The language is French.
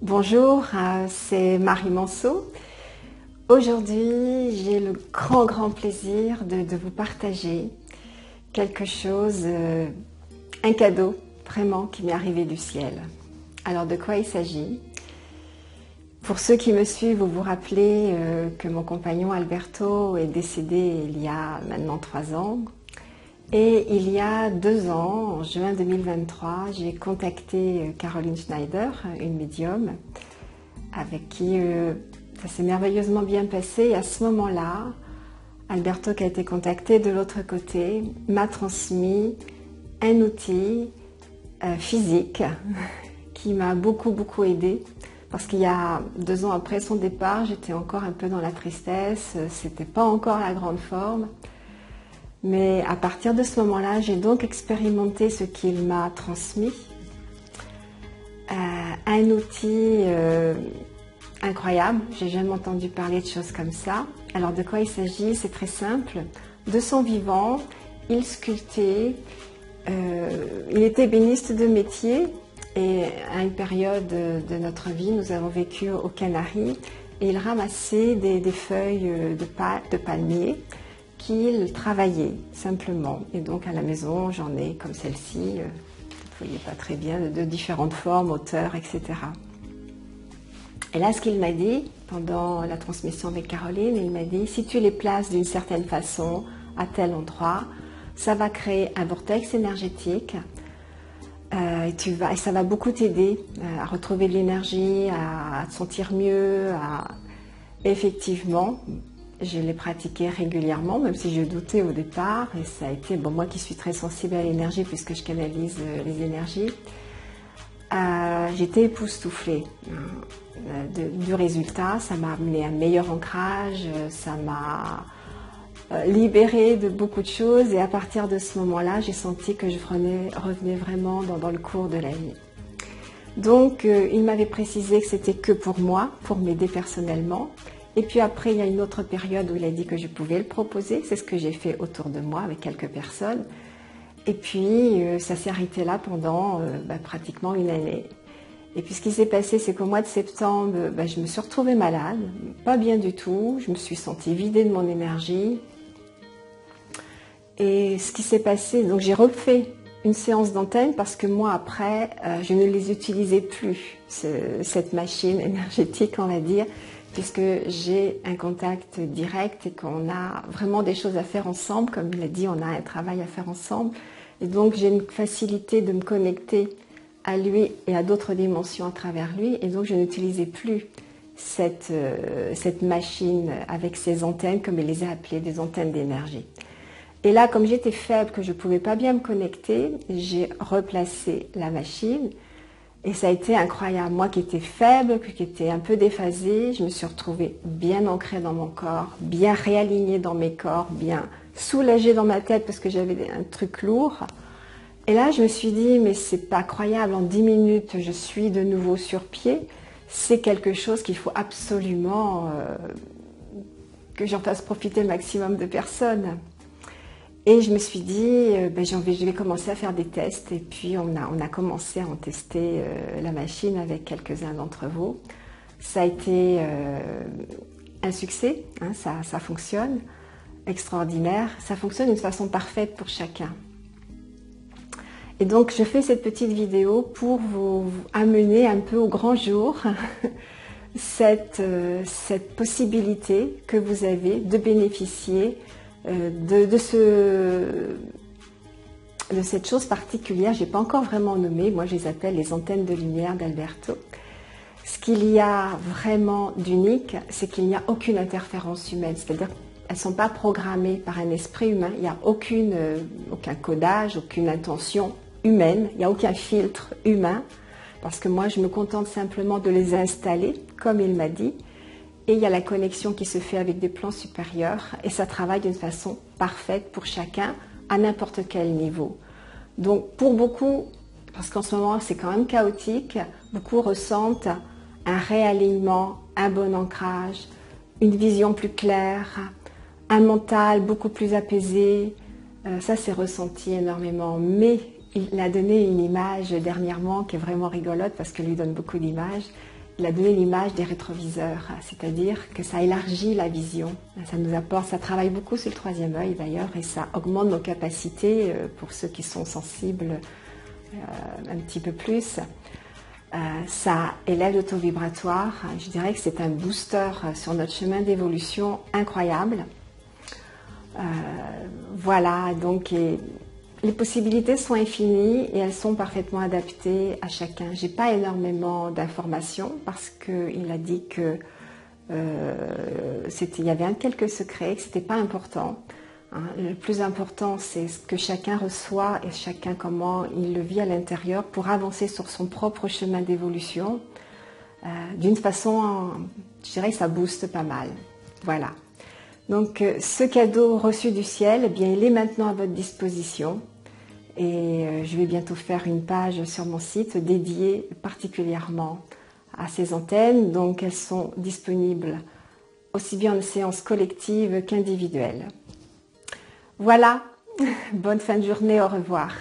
Bonjour, c'est Marie Manceau. Aujourd'hui, j'ai le grand plaisir de vous partager quelque chose, un cadeau vraiment qui m'est arrivé du ciel. Alors de quoi il s'agit? Pour ceux qui me suivent, vous vous rappelez que mon compagnon Alberto est décédé il y a maintenant 3 ans. Et il y a 2 ans, en juin 2023, j'ai contacté Caroline Schneider, une médium, avec qui ça s'est merveilleusement bien passé. Et à ce moment-là, Alberto, qui a été contacté de l'autre côté, m'a transmis un outil physique qui m'a beaucoup aidé. Parce qu'il y a 2 ans après son départ, j'étais encore un peu dans la tristesse, c'était pas encore la grande forme. Mais à partir de ce moment-là, j'ai donc expérimenté ce qu'il m'a transmis. Un outil incroyable, j'ai jamais entendu parler de choses comme ça. Alors de quoi il s'agit? C'est très simple. De son vivant, il sculptait, il était ébéniste de métier et à une période de notre vie, nous avons vécu aux Canaries et il ramassait des feuilles de palmier qu'il travaillait simplement. Et donc à la maison, j'en ai comme celle-ci, vous ne voyez pas très bien, de différentes formes, hauteurs, etc. Et là, ce qu'il m'a dit, pendant la transmission avec Caroline, il m'a dit, si tu les places d'une certaine façon, à tel endroit, ça va créer un vortex énergétique et ça va beaucoup t'aider à retrouver de l'énergie, à te sentir mieux. Effectivement, je l'ai pratiqué régulièrement, même si je doutais au départ, et ça a été, bon, moi qui suis très sensible à l'énergie puisque je canalise les énergies, j'étais époustouflée du résultat. Ça m'a amené un meilleur ancrage, ça m'a libérée de beaucoup de choses, et à partir de ce moment-là, j'ai senti que je revenais vraiment dans le cours de la vie. Donc, il m'avait précisé que c'était que pour moi, pour m'aider personnellement. Et puis après, il y a une autre période où il a dit que je pouvais le proposer. C'est ce que j'ai fait autour de moi avec quelques personnes. Et puis, ça s'est arrêté là pendant pratiquement une année. Et puis, ce qui s'est passé, c'est qu'au mois de septembre, je me suis retrouvée malade, pas bien du tout. Je me suis sentie vidée de mon énergie. Et ce qui s'est passé, donc j'ai refait une séance d'antenne parce que moi, après, je ne les utilisais plus, cette machine énergétique, on va dire, puisque j'ai un contact direct et qu'on a vraiment des choses à faire ensemble. Comme il a dit, on a un travail à faire ensemble. Et donc, j'ai une facilité de me connecter à lui et à d'autres dimensions à travers lui. Et donc, je n'utilisais plus cette machine avec ses antennes, comme il les a appelées, des antennes d'énergie. Et là, comme j'étais faible, que je ne pouvais pas bien me connecter, j'ai replacé la machine. Et ça a été incroyable. Moi qui étais faible, qui étais un peu déphasée, je me suis retrouvée bien ancrée dans mon corps, bien réalignée dans mes corps, bien soulagée dans ma tête parce que j'avais un truc lourd. Et là, je me suis dit, mais c'est pas croyable, en 10 minutes, je suis de nouveau sur pied. C'est quelque chose qu'il faut absolument que j'en fasse profiter le maximum de personnes. Et je me suis dit, je vais commencer à faire des tests. Et puis, on a commencé à en tester la machine avec quelques-uns d'entre vous. Ça a été un succès, hein, ça fonctionne, extraordinaire. Ça fonctionne d'une façon parfaite pour chacun. Et donc, je fais cette petite vidéo pour vous amener un peu au grand jour cette possibilité que vous avez de bénéficier de cette chose particulière. Je n'ai pas encore vraiment nommé, moi je les appelle les antennes de lumière d'Alberto. Ce qu'il y a vraiment d'unique, c'est qu'il n'y a aucune interférence humaine, c'est-à-dire qu'elles ne sont pas programmées par un esprit humain, il n'y a aucun codage, aucune intention humaine, il n'y a aucun filtre humain, parce que moi je me contente simplement de les installer, comme il m'a dit. Et il y a la connexion qui se fait avec des plans supérieurs et ça travaille d'une façon parfaite pour chacun à n'importe quel niveau. Donc pour beaucoup, parce qu'en ce moment c'est quand même chaotique, beaucoup ressentent un réalignement, un bon ancrage, une vision plus claire, un mental beaucoup plus apaisé, Ça s'est ressenti énormément, mais il a donné une image dernièrement qui est vraiment rigolote parce qu'elle lui donne beaucoup d'images. Il a donné l'image des rétroviseurs, c'est-à-dire que ça élargit la vision. Ça nous apporte, ça travaille beaucoup sur le troisième œil d'ailleurs, et ça augmente nos capacités pour ceux qui sont sensibles un petit peu plus. Ça élève l'auto-vibratoire. Je dirais que c'est un booster sur notre chemin d'évolution incroyable. Voilà, donc les possibilités sont infinies et elles sont parfaitement adaptées à chacun. J'ai pas énormément d'informations parce qu'il a dit que il y avait quelques secrets, que c'était pas important. Hein. Le plus important, c'est ce que chacun reçoit et chacun comment il le vit à l'intérieur pour avancer sur son propre chemin d'évolution. D'une façon, je dirais que ça booste pas mal. Voilà. Donc ce cadeau reçu du ciel, eh bien, il est maintenant à votre disposition et je vais bientôt faire une page sur mon site dédiée particulièrement à ces antennes. Donc elles sont disponibles aussi bien en séance collective qu'individuelle. Voilà, bonne fin de journée, au revoir.